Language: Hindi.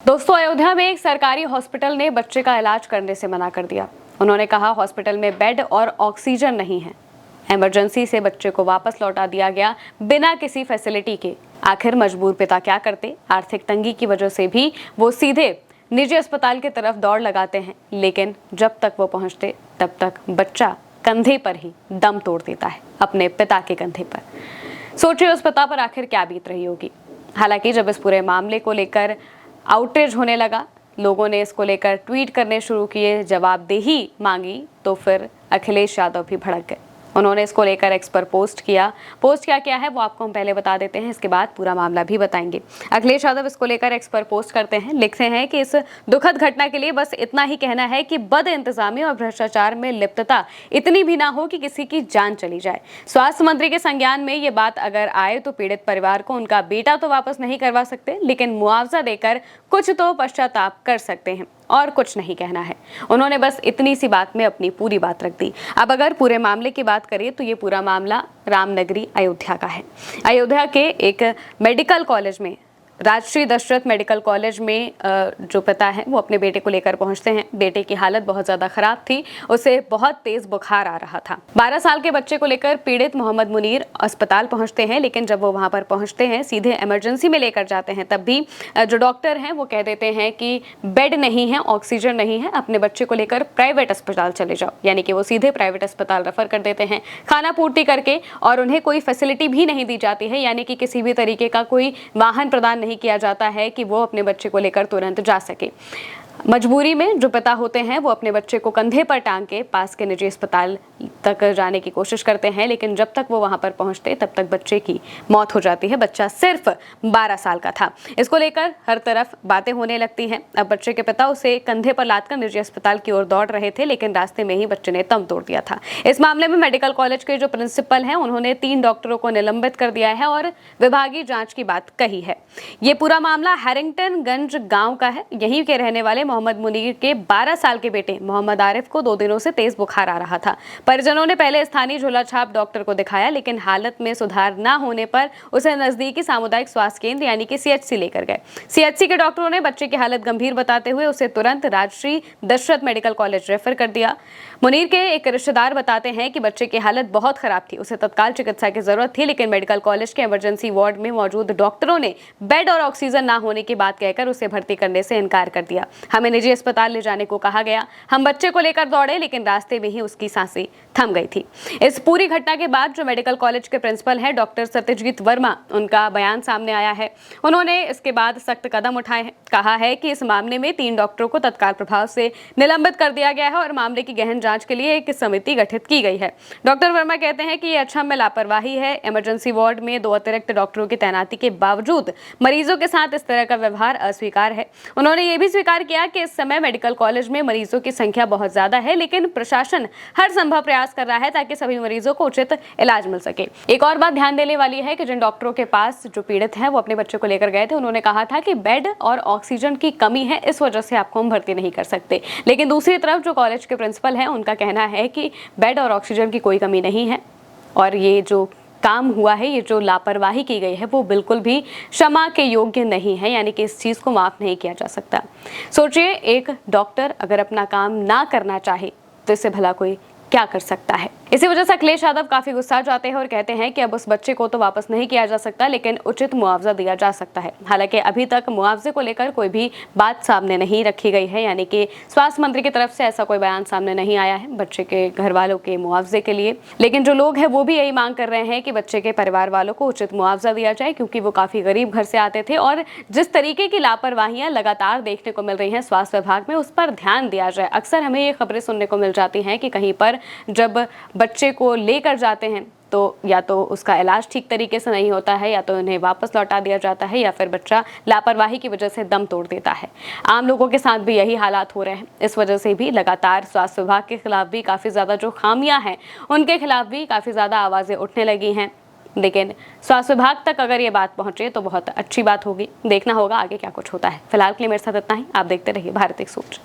दोस्तों, अयोध्या में एक सरकारी हॉस्पिटल ने बच्चे का इलाज करने से मना कर दिया। उन्होंने कहा हॉस्पिटल में बेड और ऑक्सीजन नहीं है। इमरजेंसी से बच्चे को वापस लौटा दिया गया बिना किसी फैसिलिटी के। आखिर मजबूर पिता क्या करते? आर्थिक तंगी की वजह से भी वो सीधे निजी अस्पताल की तरफ दौड़ लगाते हैं, लेकिन जब तक वो पहुंचते तब तक बच्चा कंधे पर ही दम तोड़ देता है, अपने पिता के कंधे पर। सोचिए उस पिता पर आखिर क्या बीत रही होगी। हालांकि जब इस पूरे मामले को लेकर आउटरीच होने लगा, लोगों ने इसको लेकर ट्वीट करने शुरू किए, जवाबदेही मांगी, तो फिर अखिलेश यादव भी भड़क गए। उन्होंने इसको लेकर एक्स पर पोस्ट क्या किया है वो आपको हम पहले बता देते हैं, इसके बाद पूरा मामला भी बताएंगे। अखिलेश यादव इसको लेकर एक्स पर पोस्ट करते हैं, लिखते हैं कि इस दुखद घटना के लिए बस इतना ही कहना है कि बद इंतजामी और भ्रष्टाचार में लिप्तता इतनी भी ना हो कि किसी की जान चली जाए। स्वास्थ्य मंत्री के संज्ञान में ये बात अगर आए तो पीड़ित परिवार को उनका बेटा तो वापस नहीं करवा सकते, लेकिन मुआवजा देकर कुछ तो पश्चाताप कर सकते हैं, और कुछ नहीं कहना है। उन्होंने बस इतनी सी बात में अपनी पूरी बात रख दी। अब अगर पूरे मामले की बात करें तो ये पूरा मामला रामनगरी अयोध्या का है। अयोध्या के एक मेडिकल कॉलेज में, राजश्री दशरथ मेडिकल कॉलेज में जो पिता है वो अपने बेटे को लेकर पहुंचते हैं। बेटे की हालत बहुत ज्यादा खराब थी, उसे बहुत तेज बुखार आ रहा था। 12 साल के बच्चे को लेकर पीड़ित मोहम्मद मुनीर अस्पताल पहुंचते हैं, लेकिन जब वो वहां पर पहुंचते हैं, सीधे इमरजेंसी में लेकर जाते हैं, तब भी जो डॉक्टर हैं वो कह देते हैं कि बेड नहीं है, ऑक्सीजन नहीं है, अपने बच्चे को लेकर प्राइवेट अस्पताल चले जाओ। यानी कि वो सीधे प्राइवेट अस्पताल रेफर कर देते हैं, खाना पूर्ति करके, और उन्हें कोई फैसिलिटी भी नहीं दी जाती है, यानी कि किसी भी तरीके का कोई वाहन प्रदान नहीं किया जाता है कि वो अपने बच्चे को लेकर तुरंत जा सके। मजबूरी में जो पिता होते हैं वो अपने बच्चे को कंधे पर टांग के पास के निजी अस्पताल तक जाने की कोशिश करते हैं, लेकिन जब तक वो वहां पर पहुंचते तब तक बच्चे की मौत हो जाती है। बच्चा सिर्फ 12 साल का था। इसको लेकर हर तरफ बातें होने लगती हैं। अब बच्चे के पिता उसे कंधे पर लादकर निजी अस्पताल की ओर दौड़ रहे थे, लेकिन रास्ते में ही बच्चे ने दम तोड़ दिया था। इस मामले में मेडिकल कॉलेज के जो प्रिंसिपल हैं उन्होंने 3 डॉक्टरों को निलंबित कर दिया है और विभागीय जांच की बात कही है। ये पूरा मामला हैरिंगटनगंज गांव का है। यहीं के रहने वाले मोहम्मद मुनीर के 12 साल के बेटे मोहम्मद आरिफ को 2 दिनों से तेज बुखार आ रहा था। परिजनों ने पहले स्थानीय झोला छाप डॉक्टर को दिखाया, लेकिन हालत में सुधार न होने पर उसे नजदीकी सामुदायिक स्वास्थ्य केंद्र यानी कि सीएचसी लेकर गए। सीएचसी के डॉक्टरों ने बच्चे की हालत गंभीर बताते हुए उसे तुरंत Rajshri Dashrath medical college refer कर दिया। मुनीर के एक रिश्तेदार बताते हैं कि बच्चे की हालत बहुत खराब थी, उसे तत्काल चिकित्सा की जरूरत थी, लेकिन मेडिकल कॉलेज के इमरजेंसी वार्ड में मौजूद डॉक्टरों ने बेड और ऑक्सीजन न होने की बात कहकर उसे भर्ती करने से इनकार कर दिया। हमें निजी अस्पताल ले जाने को कहा गया। हम बच्चे को लेकर दौड़े, लेकिन रास्ते में ही उसकी सांसें थम गई थी। इस पूरी घटना के बाद जो मेडिकल कॉलेज के प्रिंसिपल हैं डॉक्टर सत्यजीत वर्मा, उनका बयान सामने आया है। उन्होंने इसके बाद सख्त कदम उठाए हैं। कहा है कि इस मामले में 3 डॉक्टरों को तत्काल प्रभाव से निलंबित कर दिया गया है और मामले की गहन जांच के लिए एक समिति गठित की गई है। डॉक्टर वर्मा कहते हैं कि यह अक्षम्य लापरवाही है। इमरजेंसी वार्ड में 2 अतिरिक्त डॉक्टरों की तैनाती के बावजूद मरीजों के साथ इस तरह का व्यवहार अस्वीकार है। उन्होंने ये भी स्वीकार किया कि इस समय मेडिकल कॉलेज में मरीजों की संख्या बहुत ज्यादा है, लेकिन प्रशासन हर संभव प्रयास कर रहा है ताकि सभी मरीजों को उचित इलाज मिल सके। एक और बात ध्यान देने वाली है कि जिन डॉक्टरों के पास जो पीड़ित हैं वो अपने बच्चे को लेकर गए थे, उन्होंने कहा था कि बेड और ऑक्सीजन की कमी है, इस वजह से आपको हम भर्ती नहीं कर सकते। लेकिन दूसरी तरफ जो कॉलेज के प्रिंसिपल हैं उनका कहना है कि बेड और ऑक्सीजन की कोई कमी नहीं है, और ये जो काम हुआ है, ये जो लापरवाही की गई है, वो बिल्कुल भी क्षमा के योग्य नहीं है, यानी कि इस चीज़ को माफ़ नहीं किया जा सकता। सोचिए, एक डॉक्टर अगर अपना काम ना करना चाहे तो इससे भला कोई क्या कर सकता है। इसी वजह से अखिलेश यादव काफी गुस्सा जाते हैं और कहते हैं कि अब उस बच्चे को तो वापस नहीं किया जा सकता, लेकिन उचित मुआवजा दिया जा सकता है। हालांकि अभी तक मुआवजे को लेकर कोई भी बात सामने नहीं रखी गई है, यानी कि स्वास्थ्य मंत्री की तरफ से ऐसा कोई बयान सामने नहीं आया है बच्चे के घर वालों के मुआवजे के लिए। लेकिन जो लोग हैं वो भी यही मांग कर रहे हैं कि बच्चे के परिवार वालों को उचित मुआवजा दिया जाए, क्योंकि वो काफी गरीब घर से आते थे और जिस तरीके की लापरवाहियां लगातार देखने को मिल रही हैं स्वास्थ्य विभाग में, उस पर ध्यान दिया जाए। अक्सर हमें ये खबरें सुनने को मिल जाती हैं कि कहीं पर जब बच्चे को लेकर जाते हैं तो या तो उसका इलाज ठीक तरीके से नहीं होता है, या तो उन्हें वापस लौटा दिया जाता है, या फिर बच्चा लापरवाही की वजह से दम तोड़ देता है। आम लोगों के साथ भी यही हालात हो रहे हैं। इस वजह से भी लगातार स्वास्थ्य विभाग के खिलाफ भी काफ़ी ज़्यादा जो खामियां हैं उनके खिलाफ भी काफ़ी ज़्यादा आवाज़ें उठने लगी हैं। लेकिन स्वास्थ्य विभाग तक अगर ये बात पहुंचे तो बहुत अच्छी बात होगी। देखना होगा आगे क्या कुछ होता है। फिलहाल के लिए मेरे साथ इतना ही। आप देखते रहिए भारत एक सोच।